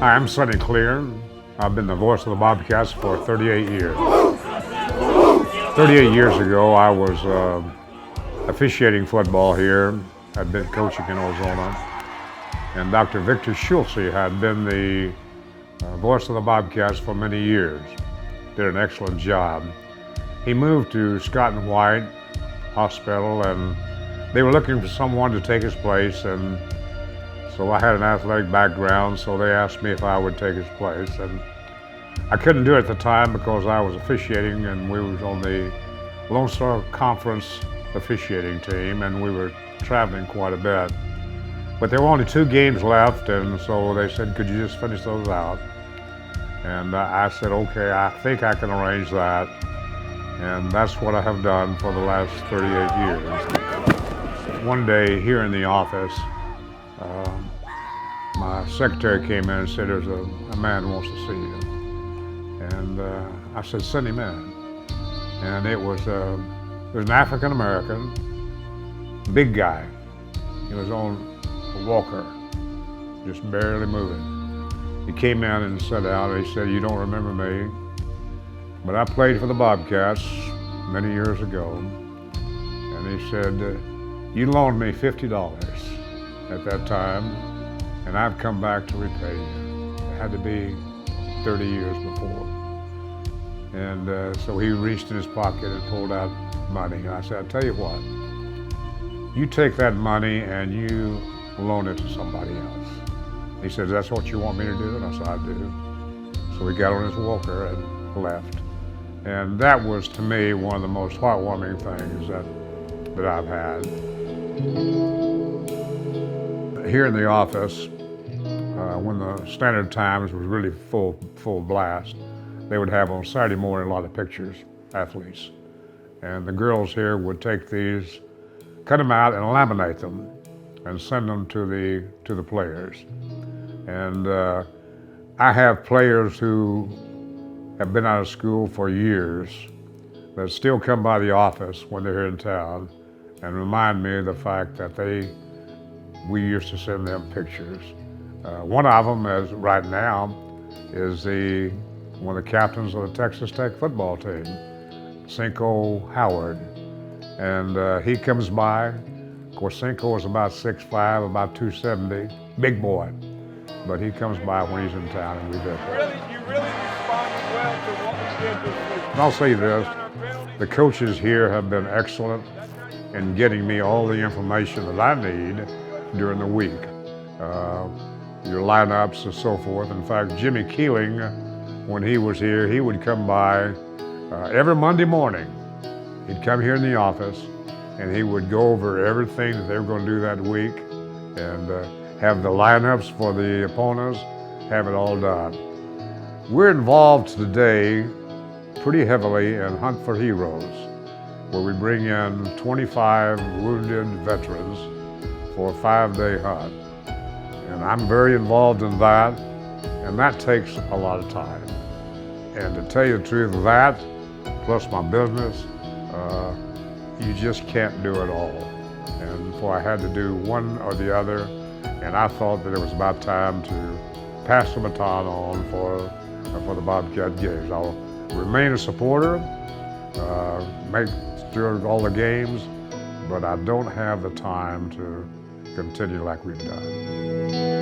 Hi, I'm Sonny Cleere. I've been the voice of the Bobcats for 38 years. 38 years ago, I was officiating football here. I'd been coaching in Ozona. And Dr. Victor Schulze had been the voice of the Bobcats for many years. Did an excellent job. He moved to Scott and White Hospital, and they were looking for someone to take his place. And so I had an athletic background, so they asked me if I would take his place. And I couldn't do it at the time because I was officiating, and we was on the Lone Star Conference officiating team, and we were traveling quite a bit. But there were only 2 games left, and so they said, could you just finish those out? And I said, okay, I think I can arrange that. And that's what I have done for the last 38 years. One day here in the office, my secretary came in and said, there's a man who wants to see you. And I said, send him in. And it was an African-American, big guy. He was on a walker, just barely moving. He came in and sat down and he said, you don't remember me, but I played for the Bobcats many years ago. And he said, you loaned me $50 at that time, and I've come back to repay you. It had to be 30 years before. And so he reached in his pocket and pulled out money. And I said, I'll tell you what, you take that money and you loan it to somebody else. He said, that's what you want me to do? And I said, I do. So he got on his walker and left. And that was, to me, one of the most heartwarming things that I've had. Here in the office, when the Standard Times was really full blast, they would have on Saturday morning a lot of pictures, athletes. And the girls here would take these, cut them out and laminate them and send them to the players. And I have players who have been out of school for years that still come by the office when they're here in town and remind me of the fact that we used to send them pictures. One of them, as right now, is one of the captains of the Texas Tech football team, Cinco Howard. And he comes by. Of course, Cinco is about 6'5", about 270, big boy. But he comes by when he's in town and we visit. You really responded well to what we did this week. And I'll say this, the coaches here have been excellent in getting me all the information that I need during the week. Your lineups and so forth. In fact, Jimmy Keeling, when he was here, he would come by every Monday morning. He'd come here in the office and he would go over everything that they were going to do that week and have the lineups for the opponents, have it all done. We're involved today pretty heavily in Hunt for Heroes, where we bring in 25 wounded veterans for a 5-day hunt. And I'm very involved in that, and that takes a lot of time. And to tell you the truth, that plus my business, you just can't do it all. And so I had to do one or the other, and I thought that it was about time to pass the baton on for the Bobcat games. I'll remain a supporter, make sure all the games, but I don't have the time to continue like we've done.